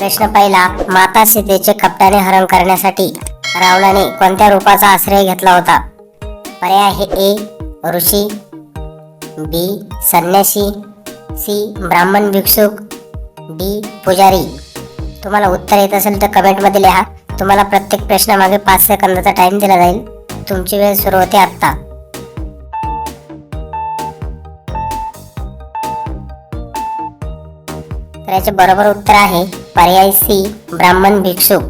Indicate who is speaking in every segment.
Speaker 1: प्रश्न पहिला, माता सीतेचे कपटाने हरण करण्यासाठी रावणाने कोणत्या रूपाचा आश्रय घेतला होता? पर्याय आहे ए ऋषी, बी संन्यासी, सी ब्राह्मण भिक्षुक, डी पुजारी. तुम्हाला उत्तर येत असेल तर कमेंटमध्ये लिहा. तुम्हाला प्रत्येक प्रश्नामागे 5 सेकंदाचा टाइम दिला जाईल. तुमची वेळ सुरू होते आत्ता. तर याचे बरोबर उत्तर आहे पर्याय सी ब्राह्मण भिक्षुक.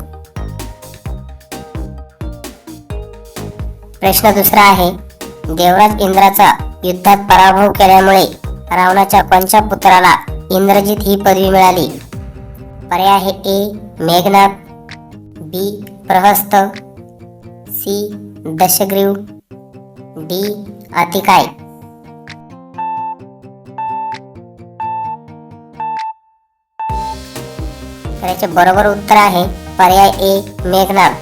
Speaker 1: प्रश्न दुसरा आहे, देवराज इंद्राचा युद्धात पराभव केल्यामुळे रावणाच्या कोणत्या पुत्राला इंद्रजित ही पदवी मिळाली? पर्याय आहे ए मेघनाद, बी प्रहस्त, सी दशग्रीव, डी अतिकाय. तर याचे बरोबर उत्तर आहे पर्याय ए मेघनाद.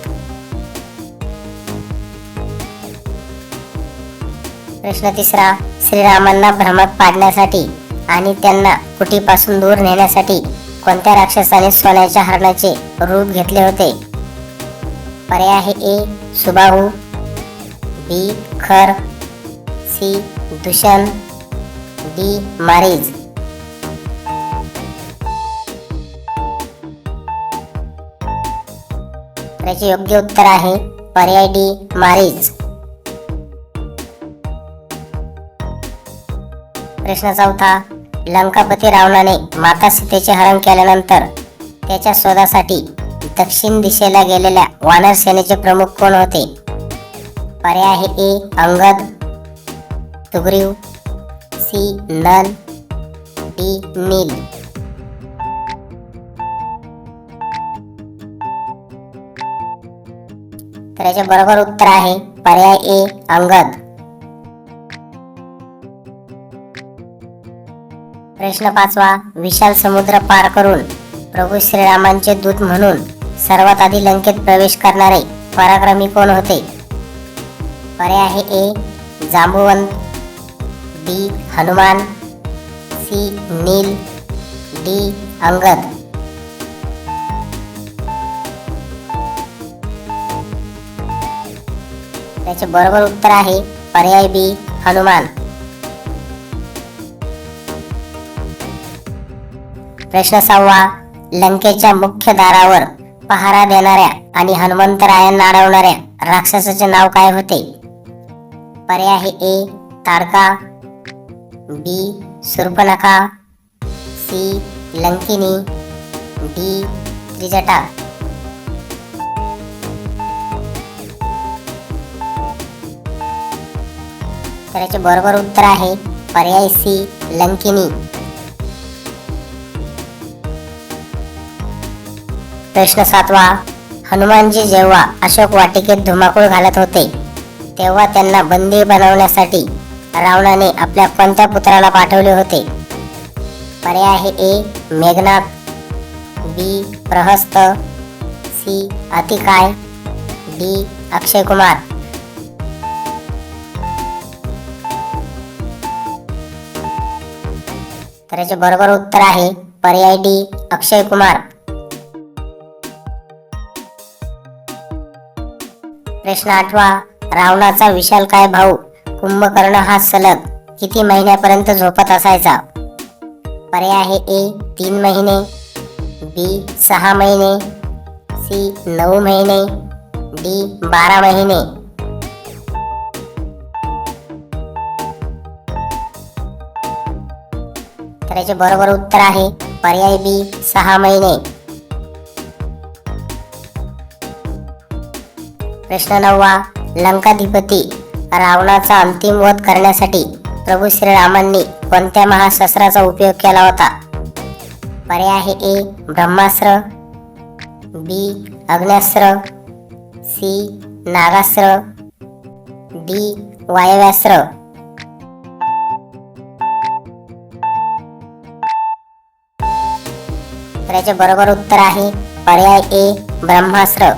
Speaker 1: प्रश्न तिसरा, श्रीरामांना भ्रमात पाडण्यासाठी आणि त्यांना कुटीपासून दूर नेण्यासाठी कोणत्या राक्षसाने सोन्याच्या हरणाचे रूप घेतले होते? पर्याय आहे ए सुबाहू, बी खर, सी दुषण, डी मारीज. याचे योग्य उत्तर आहे पर्याय डी मारीज. प्रश्न चौथा, लंकापती रावणाने माता सीतेचे हरण केल्यानंतर त्याच्या शोधासाठी दक्षिण दिशेला गेलेल्या वानर सेनेचे प्रमुख कोण होते? पर्याय आहे A Angad, Sugriv, C Nal, D Neel. तर याचे बरोबर उत्तर आहे पर्याय ए अंगद. प्रश्न पाचवा, विशाल समुद्र पार करून प्रभू श्रीरामांचे दूत म्हणून सर्वात आधी लंकेत प्रवेश करणारे पराक्रमी कोण होते? पर्याय आहे ए जांबुवंत, बी हनुमान, सी नील, डी अंगद. त्याचे बरोबर उत्तर आहे पर्याय बी हनुमान. प्रश्न सहावा, लंकेच्या मुख्य दारावर पहारा देणाऱ्या आणि हनुमंतरायांना अडवणाऱ्या राक्षसाचे नाव काय होते? पर्याय आहे ए ताडका, बी शूर्पणखा, सी लंकिनी, डी त्रिजटा. तर याचे बरोबर उत्तर आहे पर्याय सी लंकिनी. प्रश्न सातवा, हनुमानजी जेव्हा अशोक वाटिकेत धुमाकूळ घालत होते तेव्हा त्यांना बंदी बनवण्यासाठी रावणाने आपल्या कोणत्या पुत्राला पाठवले होते? पर्याय आहे ए मेघनाद, बी प्रहस्त, सी अतिकाय, डी अक्षय कुमार. तर याचे बरोबर उत्तर आहे पर्याय डी अक्षय कुमार. प्रश्न आठवा, रावणाचा विशालकाय भाऊ कुंभकर्ण हा सलग किती महिन्यापर्यंत झोपत असायचा? पर्याय आहे ए 3 महिने, बी 6 महिने, सी 9 महिने, डी 12 महिने. तर याचे बरोबर उत्तर आहे पर्याय बी 6 महिने. प्रश्न 9वा, लंकाधिपती रावणाचा अंतिम वध करण्यासाठी प्रभू श्रीरामांनी कोणत्या महाशस्त्राचा उपयोग केला होता? पर्याय आहे ए ब्रह्मास्त्र, बी अग्न्यास्त्र, सी नागास्त्र, डी वायव्यास्त्र. तर याचे बरोबर उत्तर आहे पर्याय ए ब्रह्मास्त्र.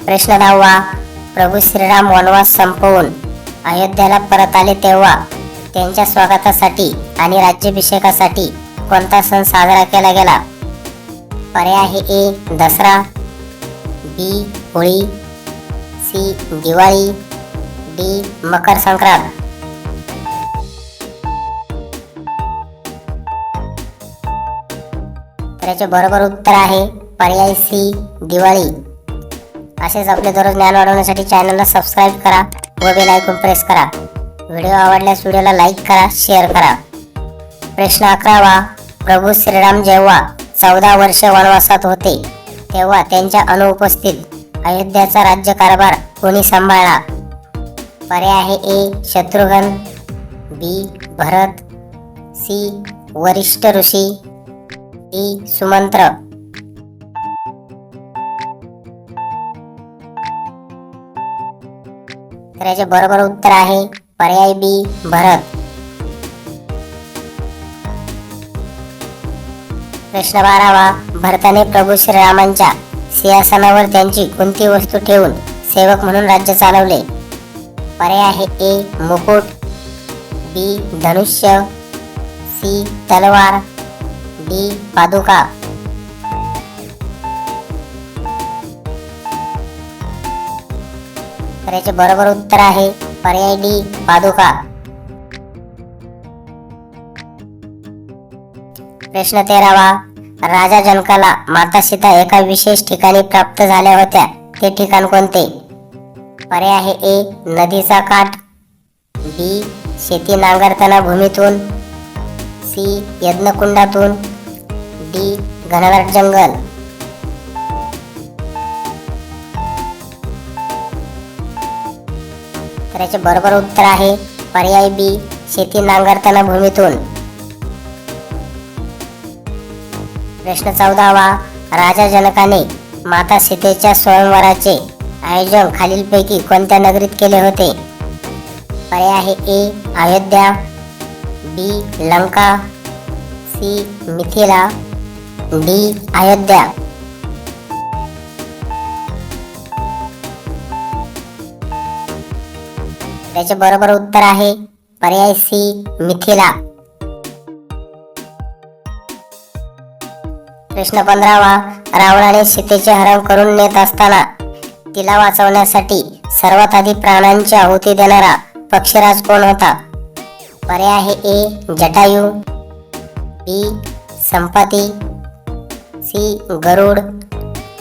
Speaker 1: प्रश्न 10वा, प्रभू श्रीराम वनवास संपवून अयोध्येला परत आले तेव्हा त्यांच्या स्वागतासाठी आणि राज्याभिषेकासाठी कोणता सण साजरा केला गेला? पर्याय आहे ए दसरा, बी होळी, सी दिवाळी, डी मकर संक्रांत. तर याचे बरोबर उत्तर आहे पर्याय सी दिवाळी. असेच आपले दररोज ज्ञान वाढवण्यासाठी चॅनलला सबस्क्राईब करा व बेल आयकॉन प्रेस करा. व्हिडिओ आवडल्यास व्हिडिओला लाईक करा, शेअर करा. प्रश्न 11वा. प्रभू श्रीराम जेव्हा 14 वर्षे वनवासात होते तेव्हा त्यांच्या अनुपस्थित अयोध्याचा राज्यकारभार कोणी सांभाळला? पर्याय आहे ए शत्रुघ्न, बी भरत, सी वरिष्ठ ऋषी, डी सुमंत्र. तर याचे बरोबर उत्तर आहे पर्याय बी भरत. प्रश्न 12वा. भरताने प्रभू श्रीरामांच्या सिंहासनावर त्यांची कोणती वस्तू ठेवून सेवक म्हणून राज्य चालवले? पर्याय आहे ए मुकुट, बी धनुष्य, सी तलवार, डी पादुका. तर याचे बरोबर उत्तर आहे पर्याय डी पादुका. प्रश्न 13वा. राजा जनकाला माता सीता एका विशेष ठिकाणी प्राप्त झाल्या होत्या, ते ठिकाण कोणते? पर्याय आहे ए नदीचा काठ, बी शेती नांगरताना भूमीतून, सी यज्ञकुंडातून, डी घनदाट जंगल. तर याचे बरोबर उत्तर आहे पर्याय बी शेती नांगरताना भूमीतून. प्रश्न 14वा. राजा जनकाने माता सीतेच्या स्वयंवराचे आयोजन खालीलपैकी कोणत्या नगरीत केले होते? पर्याय आहे ए अयोध्या, बी लंका, सी मिथिला, डी अयोध्या. त्याचे बरोबर उत्तर आहे पर्याय सी मिथिला. प्रश्न 15वा. रावणाने सीतेचे हरण करून नेत असताना तिला वाचवण्यासाठी सर्वात आधी प्राणांची आहुती देणारा पक्षीराज कोण होता? पर्याय आहे ए जटायू, बी संपती, सी गरुड,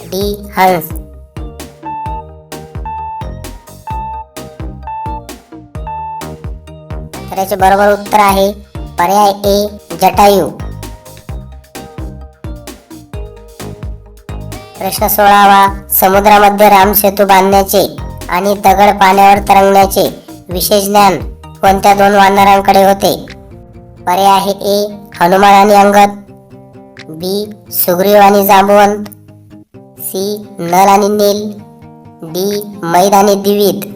Speaker 1: डी हंस. तर याचे बरोबर उत्तर आहे पर्याय ए जटायू. प्रश्न 16वा. समुद्रामध्ये रामसेतू बांधण्याचे आणि दगड पाण्यावर तरंगण्याचे विशेष ज्ञान कोणत्या दोन वानरांकडे होते? पर्याय आहे ए हनुमान आणि अंगद, बी सुग्रीव आणि जांबवंत, सी नल आणि नील, डी मैद आणि द्विविद.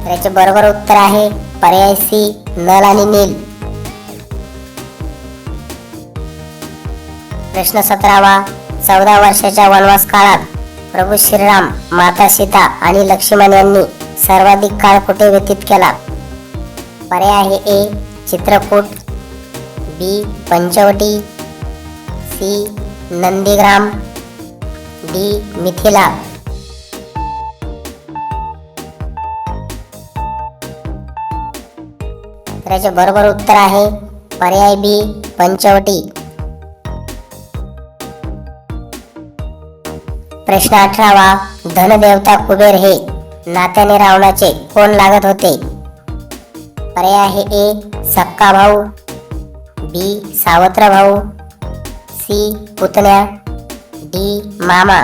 Speaker 1: याचे बरोबर उत्तर आहे पर्याय सी नल आणि नील. प्रश्न 17वा. 14 वर्षाच्या वनवास काळात प्रभू श्रीराम, माता सीता आणि लक्ष्मण यांनी सर्वाधिक काळ कुठे व्यतीत केला? पर्याय आहे ए चित्रकूट, बी पंचवटी, सी नंदीग्राम, डी मिथिला. तर याचे बरोबर उत्तर आहे पर्याय बी पंचवटी. प्रश्न 18वा. धनदेवता कुबेर हे नात्याने रावणाचे कोण लागत होते? पर्याय आहे ए सक्का भाऊ, बी सावत्र भाऊ, सी पुतण्या, डी मामा.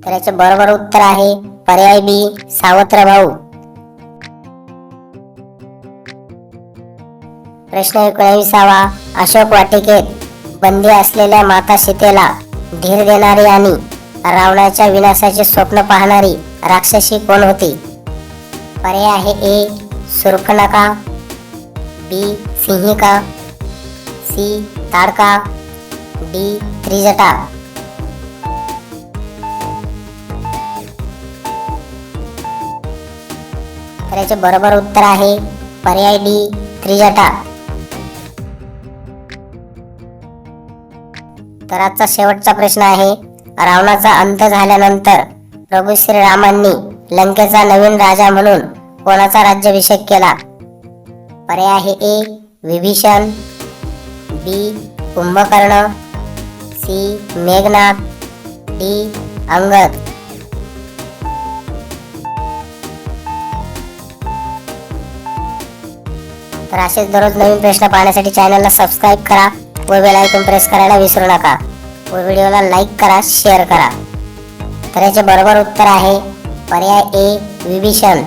Speaker 1: तर याचे बरोबर उत्तर आहे पर्याय बी सावत्र भाऊ. प्रश्न 19वा. अशोक वाटिकेत बंदी असलेल्या माता सीतेला धीर देणारी आणि रावणाच्या विनाशाचे स्वप्न पाहणारी राक्षसी कोण होती? पर्याय आहे ए शूर्पणखा, बी सिंहिका, सी ताडका, डी त्रिजटा. तर याचे बरोबर उत्तर आहे पर्याय डी त्रिजटा. तर आजचा शेवटचा प्रश्न आहे, रावणाचा अंत झाल्यानंतर प्रभू श्रीरामांनी लंकेचा नवीन राजा म्हणून कोणाचा राज्याभिषेक केला? पर्याय आहे ए विभीषण, बी कुंभकर्ण, सी मेघनाथ, डी अंगद. तर असेच दररोज नवीन प्रश्न पाहण्यासाठी चॅनलला सबस्क्राईब करा व बेल आयकॉन प्रेस करायला विसरू नका व व्हिडिओला लाईक करा, शेअर करा. तर याचे बरोबर उत्तर आहे पर्याय ए विभीषण.